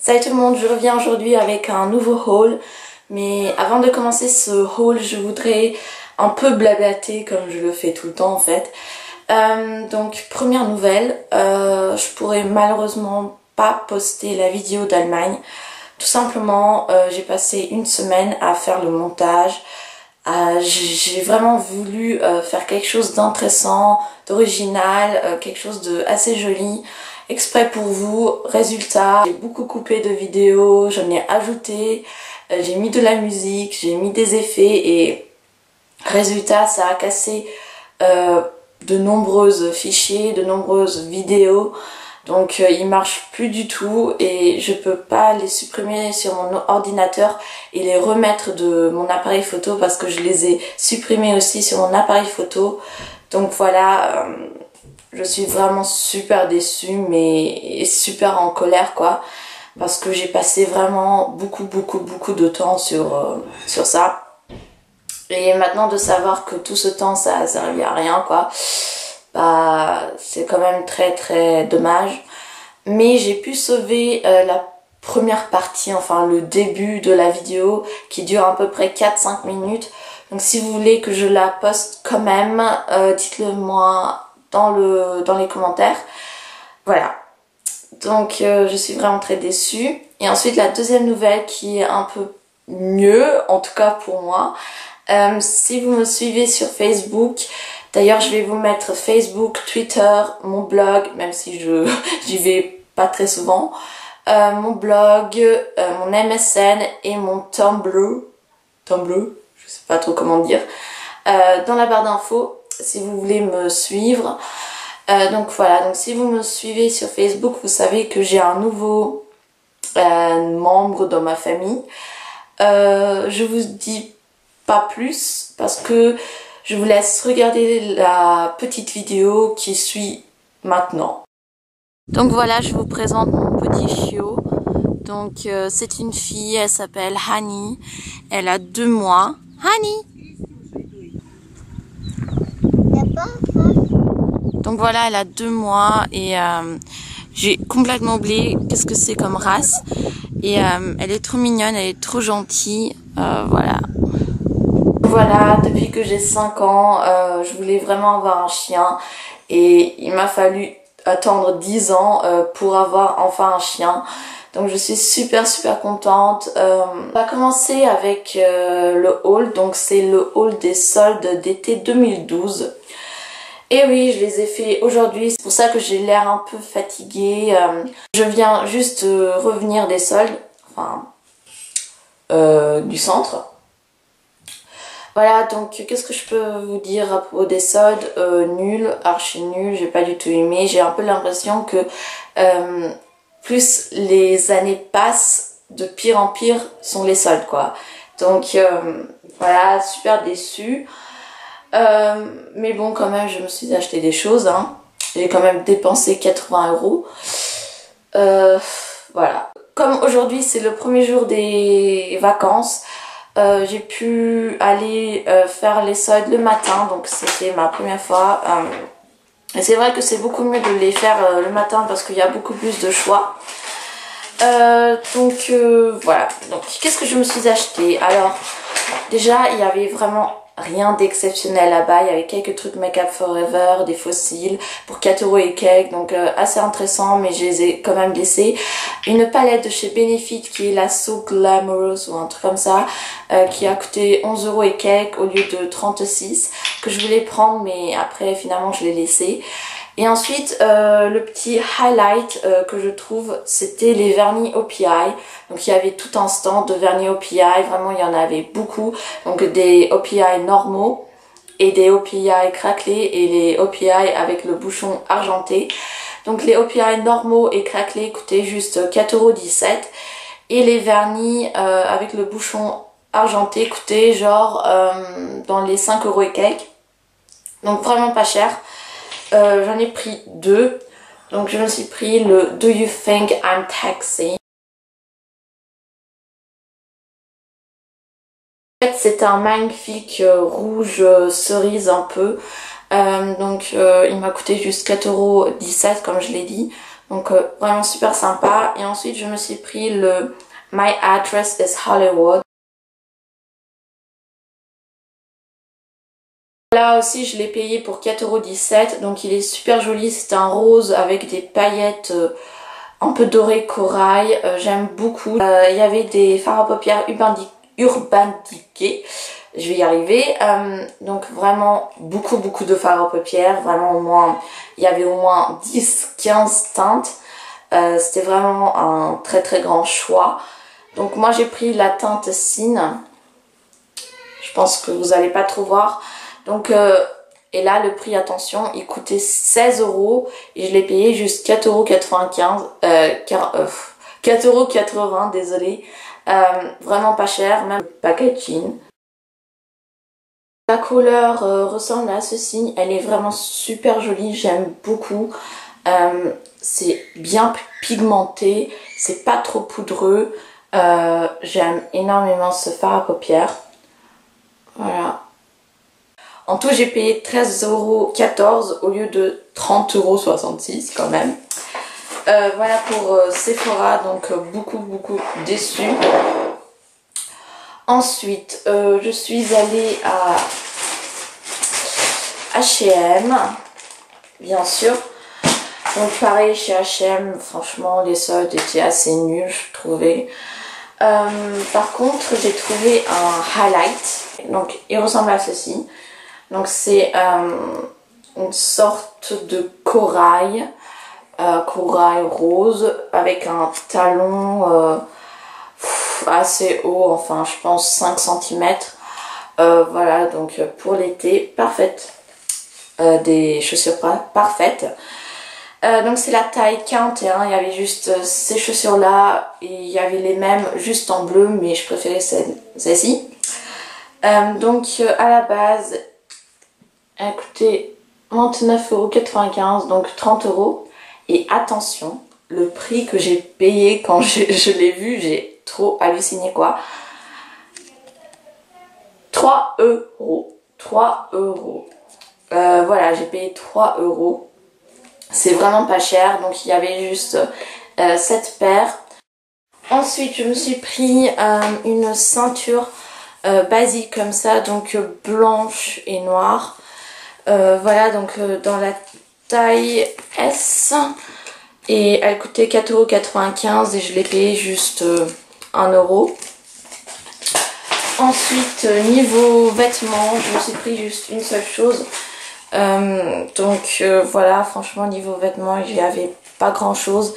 Salut tout le monde, je reviens aujourd'hui avec un nouveau haul. Mais avant de commencer ce haul, je voudrais un peu blablater comme je le fais tout le temps en fait. Donc première nouvelle, je pourrais malheureusement pas poster la vidéo d'Allemagne. Tout simplement, j'ai passé une semaine à faire le montage. J'ai vraiment voulu faire quelque chose d'intéressant, d'original, quelque chose de assez joli, exprès pour vous. Résultat, j'ai beaucoup coupé de vidéos, j'en ai ajouté, j'ai mis de la musique, j'ai mis des effets et résultat, ça a cassé de nombreux fichiers, de nombreuses vidéos. Donc ils marchent plus du tout et je peux pas les supprimer sur mon ordinateur et les remettre de mon appareil photo parce que je les ai supprimés aussi sur mon appareil photo. Donc voilà, je suis vraiment super déçue mais super en colère quoi, parce que j'ai passé vraiment beaucoup de temps sur ça. Et maintenant de savoir que tout ce temps ça a servi à rien quoi, bah c'est quand même très dommage. Mais j'ai pu sauver la première partie, enfin le début de la vidéo qui dure à peu près 4-5 minutes. Donc si vous voulez que je la poste quand même, dites-le moi dans les commentaires. Voilà. Donc je suis vraiment très déçue. Et ensuite la deuxième nouvelle qui est un peu mieux, en tout cas pour moi. Si vous me suivez sur Facebook, d'ailleurs je vais vous mettre Facebook, Twitter, mon blog, même si j'y vais pas très souvent, mon blog, mon MSN et mon Tumblr, je sais pas trop comment dire, dans la barre d'infos si vous voulez me suivre. Donc voilà, donc si vous me suivez sur Facebook, vous savez que j'ai un nouveau membre dans ma famille. Je vous dis pas plus parce que je vous laisse regarder la petite vidéo qui suit maintenant. Donc voilà, je vous présente mon petit chiot. Donc c'est une fille, elle s'appelle Hani. Elle a 2 mois. Hani! Donc voilà, elle a 2 mois et j'ai complètement oublié qu'est-ce que c'est comme race. Et elle est trop mignonne, elle est trop gentille. Voilà. Voilà, depuis que j'ai 5 ans, je voulais vraiment avoir un chien. Et il m'a fallu attendre 10 ans pour avoir enfin un chien. Donc je suis super contente. On va commencer avec le haul. Donc c'est le haul des soldes d'été 2012. Et oui, je les ai fait aujourd'hui, c'est pour ça que j'ai l'air un peu fatiguée. Je viens juste revenir des soldes, enfin du centre. Voilà, donc qu'est-ce que je peux vous dire à propos des soldes? Nul, archi nul, j'ai pas du tout aimé. J'ai un peu l'impression que plus les années passent, de pire en pire sont les soldes quoi. Donc voilà, super déçue. Mais bon, quand même, je me suis acheté des choses. Hein. J'ai quand même dépensé 80 €. Voilà. Comme aujourd'hui, c'est le premier jour des vacances, j'ai pu aller faire les soldes le matin. Donc, c'était ma première fois. Et c'est vrai que c'est beaucoup mieux de les faire le matin parce qu'il y a beaucoup plus de choix. Donc, voilà. Donc, qu'est-ce que je me suis acheté? Alors, déjà, il y avait vraiment rien d'exceptionnel là-bas. Il y avait quelques trucs Make Up Forever, des fossiles pour 4 € et quelques, donc assez intéressant, mais je les ai quand même laissés. Une palette de chez Benefit qui est la So Glamorous ou un truc comme ça, qui a coûté 11 € et quelques au lieu de 36, que je voulais prendre, mais après finalement je l'ai laissé. Et ensuite, le petit highlight que je trouve, c'était les vernis OPI. Donc il y avait tout un stand de vernis OPI, vraiment il y en avait beaucoup. Donc des OPI normaux et des OPI craquelés et les OPI avec le bouchon argenté. Donc les OPI normaux et craquelés coûtaient juste 4,17 € et les vernis avec le bouchon argenté coûtaient genre dans les 5 € et quelques. Donc vraiment pas cher. J'en ai pris 2. Donc je me suis pris le Do You Think I'm Taxi. En fait c'est un magnifique rouge cerise un peu. Donc il m'a coûté juste 4,17 € comme je l'ai dit. Donc vraiment super sympa. Et ensuite je me suis pris le My Address is Hollywood. Là aussi je l'ai payé pour 4,17 €, donc il est super joli, c'est un rose avec des paillettes un peu dorées corail, j'aime beaucoup. Il y avait des fards à paupières Urban Decay, je vais y arriver, donc vraiment beaucoup de fards à paupières, vraiment au moins, il y avait au moins 10-15 teintes, c'était vraiment un très grand choix. Donc moi j'ai pris la teinte Sin, je pense que vous n'allez pas trop voir. Donc, et là, le prix, attention, il coûtait 16 € et je l'ai payé juste 4,95 €. 4,80 €, désolé. Vraiment pas cher, même le packaging. La couleur ressemble à ceci. Elle est vraiment super jolie, j'aime beaucoup. C'est bien pigmenté, c'est pas trop poudreux. J'aime énormément ce fard à paupières. Voilà. En tout, j'ai payé 13,14 € au lieu de 30,66 € quand même. Voilà pour Sephora, donc beaucoup déçue. Ensuite, je suis allée à H&M, bien sûr. Donc pareil, chez H&M, franchement, les soldes étaient assez nuls, je trouvais. Par contre, j'ai trouvé un highlight. Donc, il ressemble à ceci. Donc c'est une sorte de corail, corail rose avec un talon assez haut, enfin je pense 5 cm. Voilà, donc pour l'été, parfaite. Des chaussures parfaites. Donc c'est la taille 41, il y avait juste ces chaussures là et il y avait les mêmes juste en bleu, mais je préférais celle-ci. Donc à la base, elle a coûté 29,95 €, donc 30 €. Et attention, le prix que j'ai payé quand je l'ai vu, j'ai trop halluciné quoi. 3 €. 3 €. Voilà, j'ai payé 3 €. C'est vraiment pas cher, donc il y avait juste 7 paires. Ensuite, je me suis pris une ceinture basique comme ça, donc blanche et noire. Voilà, donc dans la taille S, et elle coûtait 4,95 € et je l'ai payé juste 1 €. Ensuite, niveau vêtements, je me suis pris juste une seule chose. Donc voilà, franchement niveau vêtements, il n'y avait pas grand chose.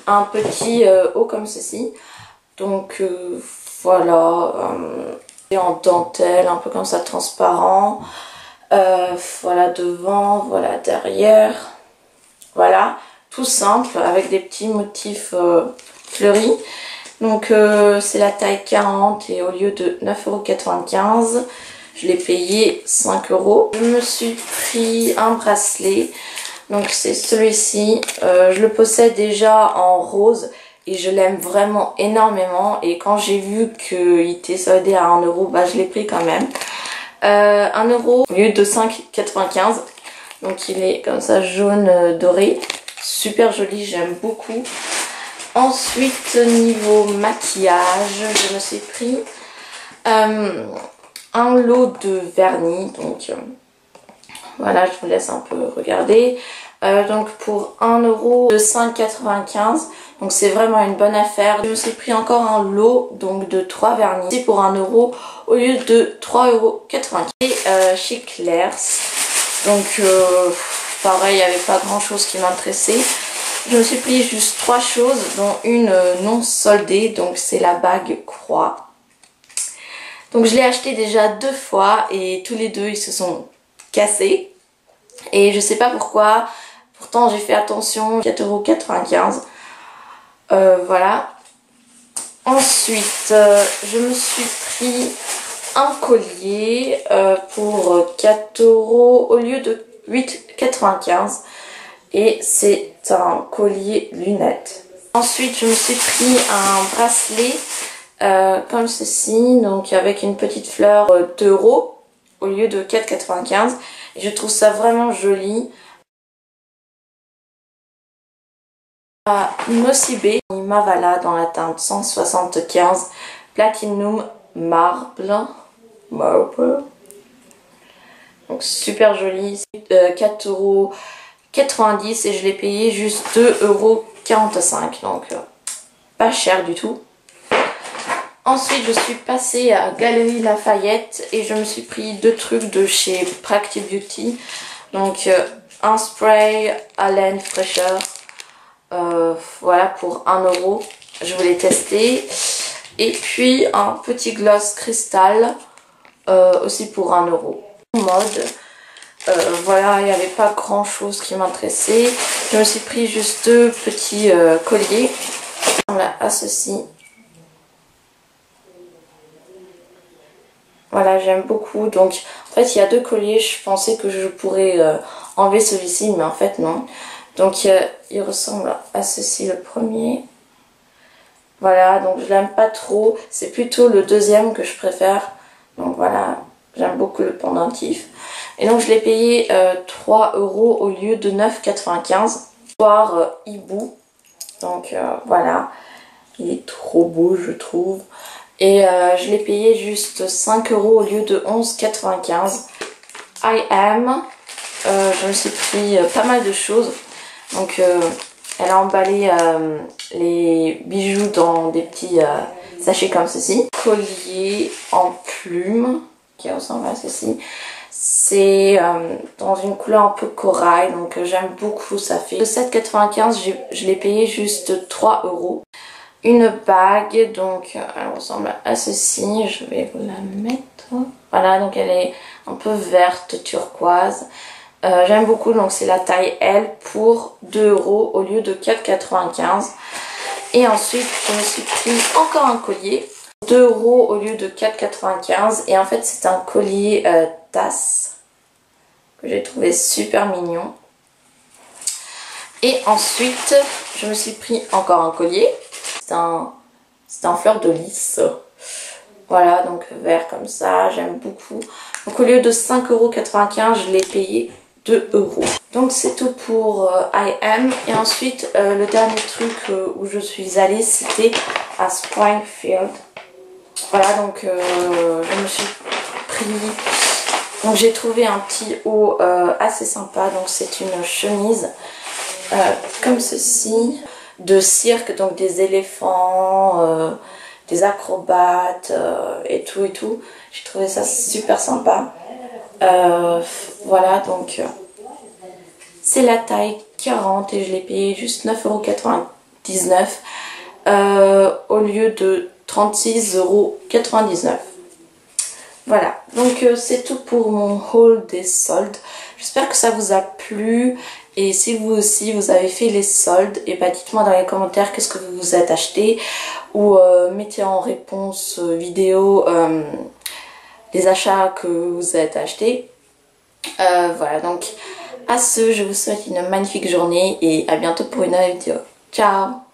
Un petit haut comme ceci. Donc voilà, en dentelle, un peu comme ça, transparent. Voilà devant, voilà derrière. Voilà, tout simple avec des petits motifs fleuris. Donc c'est la taille 40 et au lieu de 9,95 €, je l'ai payé 5 €. Je me suis pris un bracelet. Donc c'est celui-ci. Je le possède déjà en rose et je l'aime vraiment énormément. Et quand j'ai vu qu'il était soldé à 1 €, bah je l'ai pris quand même. 1 € au lieu de 5,95 €. Donc il est comme ça jaune doré. Super joli, j'aime beaucoup. Ensuite, niveau maquillage, je me suis pris un lot de vernis. Donc voilà, je vous laisse un peu regarder. Donc pour 1 € de 5,95 €. Donc c'est vraiment une bonne affaire. Je me suis pris encore un lot donc de 3 vernis. C'est pour 1 € au lieu de 3,95 €. Et chez Claire's. Donc pareil, il n'y avait pas grand chose qui m'intéressait. Je me suis pris juste 3 choses, dont une non soldée. Donc c'est la bague croix. Donc je l'ai acheté déjà 2 fois et tous les deux ils se sont cassés. Et je sais pas pourquoi. Pourtant j'ai fait attention, 4,95 €. Voilà. Ensuite, je me suis pris un collier pour 4 € au lieu de 8,95 €. Et c'est un collier lunettes. Ensuite, je me suis pris un bracelet comme ceci, donc avec une petite fleur 2 € au lieu de 4,95 €. Et je trouve ça vraiment joli. Nocibe Mavala dans la teinte 175 Platinum Marble. Donc super joli, 4,90 € et je l'ai payé juste 2,45 €, donc pas cher du tout. Ensuite je suis passée à Galeries Lafayette et je me suis pris deux trucs de chez Practice Beauty. Donc un spray à laine fraîcheur, voilà pour 1 €, je voulais tester. Et puis un petit gloss cristal, aussi pour 1 €. Mode, voilà, il n'y avait pas grand chose qui m'intéressait. Je me suis pris juste deux petits colliers. Voilà, à ceci. Voilà, j'aime beaucoup. Donc en fait il y a deux colliers, je pensais que je pourrais enlever celui-ci, mais en fait non. Donc il ressemble à ceci, le premier. Voilà, donc je l'aime pas trop, c'est plutôt le deuxième que je préfère. Donc voilà, j'aime beaucoup le pendentif. Et donc je l'ai payé 3 € au lieu de 9,95 €. Voir hibou. Donc voilà, il est trop beau je trouve. Et je l'ai payé juste 5 € au lieu de 11,95 €. I Am, je me suis pris pas mal de choses. Donc elle a emballé les bijoux dans des petits sachets comme ceci. Collier en plume qui ressemble à ceci. C'est dans une couleur un peu corail, donc j'aime beaucoup. Ça fait 7,95 €, je l'ai payé juste 3 €. Une bague, donc elle ressemble à ceci, je vais vous la mettre. Voilà, donc elle est un peu verte turquoise. J'aime beaucoup, donc c'est la taille L pour 2 € au lieu de 4,95 €. Et ensuite je me suis pris encore un collier, 2 € au lieu de 4,95 €. Et en fait c'est un collier tasse que j'ai trouvé super mignon. Et ensuite je me suis pris encore un collier. C'est un fleur de lys. Voilà, donc vert comme ça, j'aime beaucoup. Donc au lieu de 5,95 €, je l'ai payé 2 €. Donc c'est tout pour I Am. Et ensuite le dernier truc où je suis allée, c'était à Springfield. Voilà, donc je me suis pris... Donc j'ai trouvé un petit haut assez sympa. Donc c'est une chemise comme ceci, de cirque, donc des éléphants, des acrobates et tout et tout. J'ai trouvé ça super sympa. Voilà, donc c'est la taille 40 et je l'ai payé juste 9,99 € au lieu de 36,99 €. Voilà, donc c'est tout pour mon haul des soldes. J'espère que ça vous a plu. Et si vous aussi vous avez fait les soldes, et bah dites-moi dans les commentaires qu'est-ce que vous vous êtes acheté. Ou mettez en réponse vidéo les achats que vous êtes achetés. Voilà, donc à ce, je vous souhaite une magnifique journée et à bientôt pour une nouvelle vidéo. Ciao!